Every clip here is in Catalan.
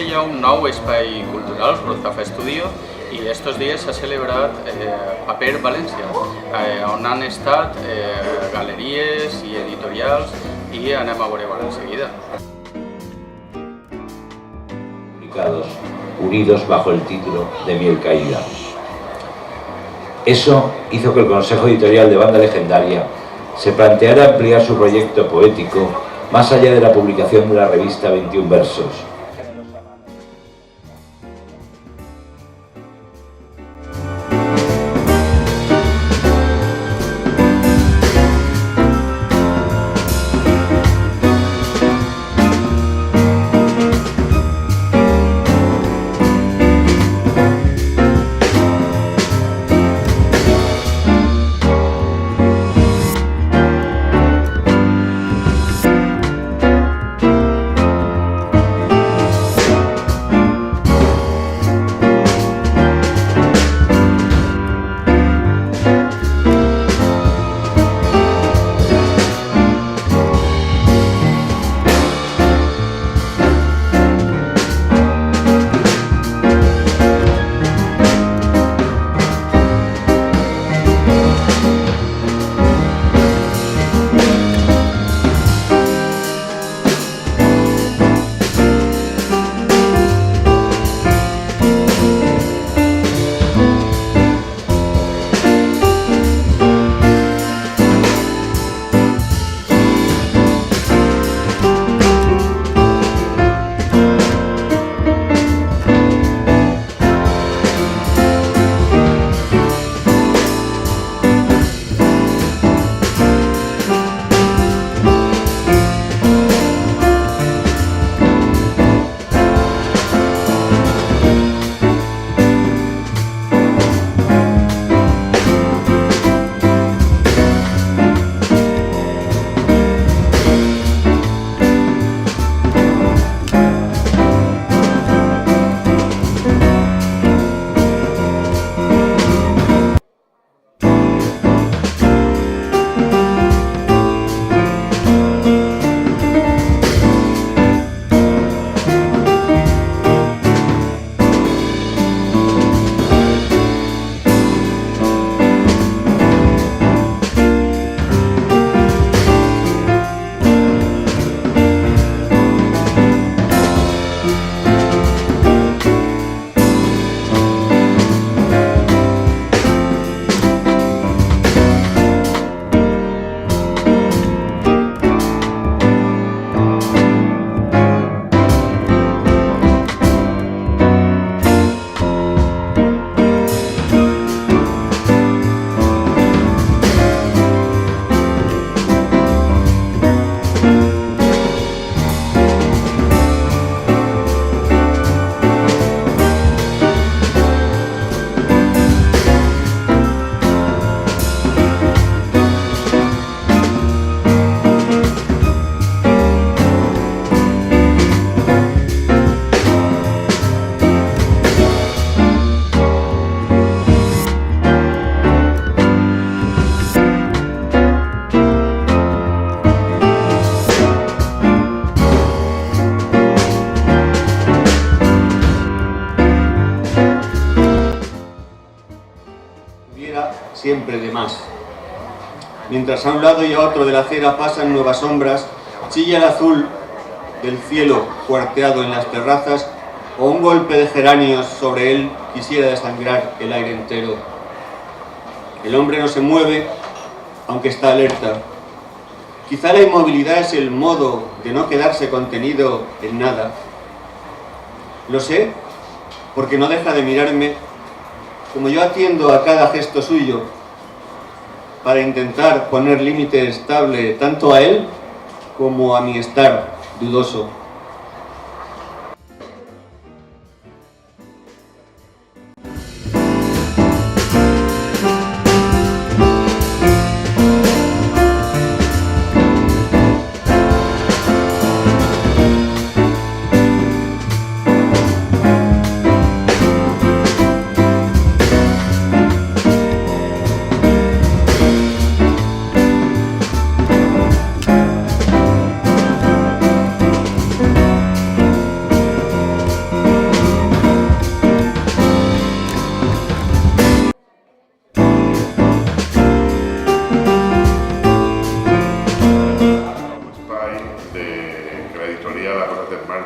ja un nou espai cultural, Ruzafa Estudio, i estos dies s'ha celebrat Paper València, on han estat galeries i editorials i anem a veure-ho ara enseguida. Unidos bajo el título de Miel Caída. Eso hizo que el Consejo Editorial de Banda Legendaria se planteara ampliar su proyecto poético más allá de la publicación de la revista 21 Versos. Siempre de más. Mientras a un lado y a otro de la acera pasan nuevas sombras, chilla el azul del cielo cuarteado en las terrazas, o un golpe de geranios sobre él quisiera desangrar el aire entero. El hombre no se mueve, aunque está alerta. Quizá la inmovilidad es el modo de no quedarse contenido en nada. Lo sé, porque no deja de mirarme, como yo atiendo a cada gesto suyo, para intentar poner límite estable tanto a él como a mi estar dudoso.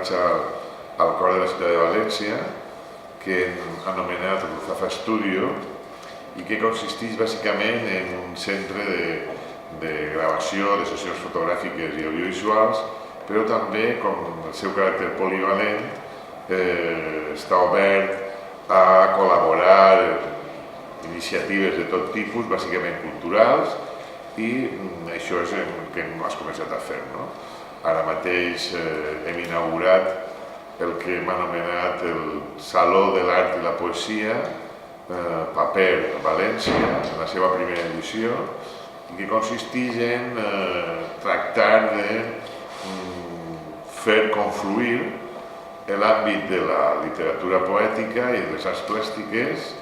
marxa al cor de la ciutat de València, que han anomenat Ruzafa Studio i que consisteix bàsicament en un centre de gravació de sessions fotogràfiques i audiovisuals, però també, com el seu caràcter polivalent, està obert a col·laborar en iniciatives de tot tipus, bàsicament culturals, i això és el que has començat a fer. Ara mateix hem inaugurat el que hem anomenat el Saló de l'Art i la Poesia, Paper València, en la seva primera edició, que consisteix en tractar de fer confluir l'àmbit de la literatura poètica i de les arts plàstiques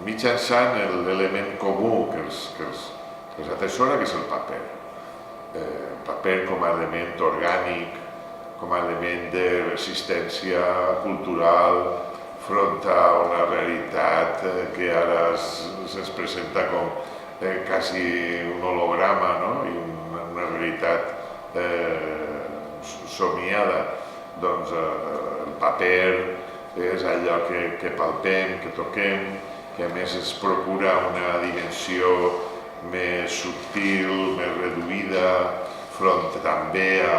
mitjançant l'element comú que els atesora, que és el paper. El paper com a element orgànic, com a element de resistència cultural front a una realitat que ara se'ns presenta com quasi un holograma, i una realitat somiada. Doncs el paper és allò que palpem, que toquem, que a més es procura una dimensió més subtil, més reduïda, front també a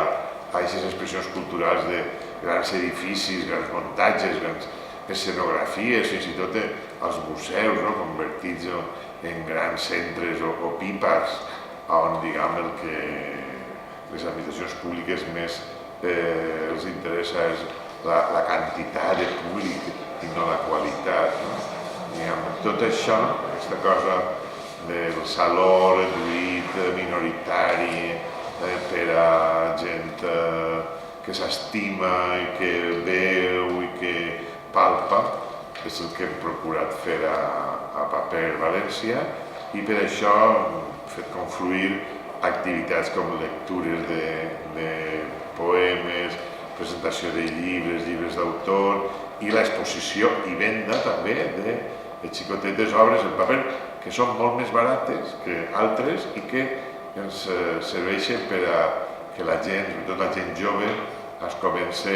aquestes expressions culturals de grans edificis, grans muntatges, grans escenografies, fins i tot als museus, convertits en grans centres o pipars, on, diguem, el que les administracions públiques més els interessa és la quantitat de públic i no la qualitat. Tot això, aquesta cosa del saló reduït, minoritari, per a gent que s'estima i que veu i que palpa, és el que hem procurat fer a Paper València, i per això hem fet confluir activitats com lectures de poemes, presentació de llibres, llibres d'autor, i l'exposició i venda també de xicotetes obres en paper que són molt més barates que altres i que ens serveixen per a que la gent, sobretot la gent jove, es comença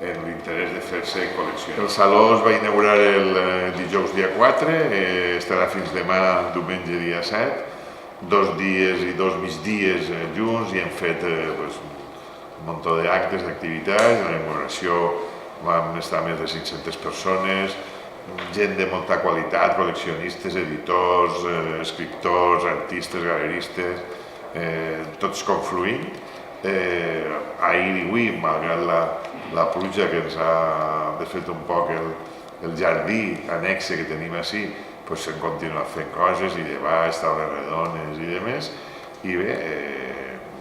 en l'interès de fer-se col·leccions. El saló es va inaugurar el dijous dia 4, estarà fins demà, diumenge dia 7, 2 dies i 2 migdies junts, i hem fet un munt d'actes, d'activitats. En la inauguració vam estar més de 500 persones, gent de molta qualitat, col·leccionistes, editors, escriptors, artistes, galeristes, tots confluint. Ahir i avui, malgrat la pluja que ens ha desfet un poc el jardí annexe que tenim així, s'han continuat fent coses, i debats, taules redones i demés, i bé,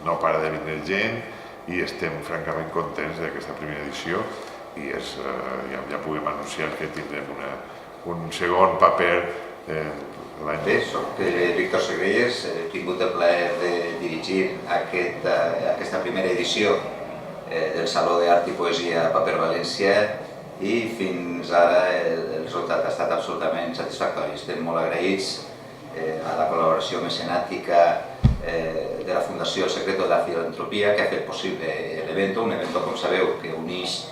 no para de vindre gent, i estem francament contents d'aquesta primera edició, i ja puguem anunciar que tindrem un segon paper l'any. Bé, soc Víctor Segrelles, he tingut el plaer de dirigir aquesta primera edició del Saló d'Art i Poesia Paper València, i fins ara el resultat ha estat absolutament satisfactori. Estem molt agraïts a la col·laboració mecenàtica de la Fundació El Secreto de la Filantropia, que ha fet possible l'evento, un evento, com sabeu, que uneix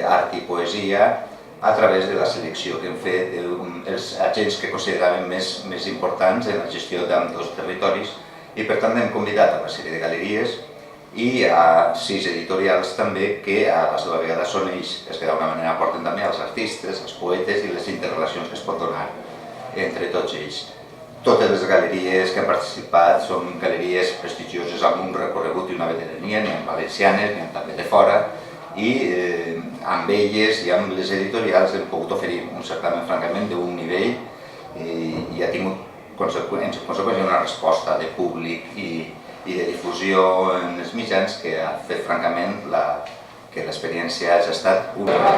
art i poesia a través de la selecció que hem fet dels agents que consideràvem més importants en la gestió d'ambdós territoris, i per tant hem convidat a una sèrie de galeries i a 6 editorials també, que a la seva vegada són ells els que d'alguna manera aporten també als artistes, als poetes, i les interrelacions que es pot donar entre tots ells. Totes les galeries que han participat són galeries prestigioses amb un recorregut i una veterania, n'hi ha valencianes, n'hi ha també de fora, i amb elles i amb les editorials hem pogut oferir un certamen francament d'un nivell, i ha tingut en conseqüència una resposta de públic i de difusió en els mitjans que ha fet francament que l'experiència hagi estat única.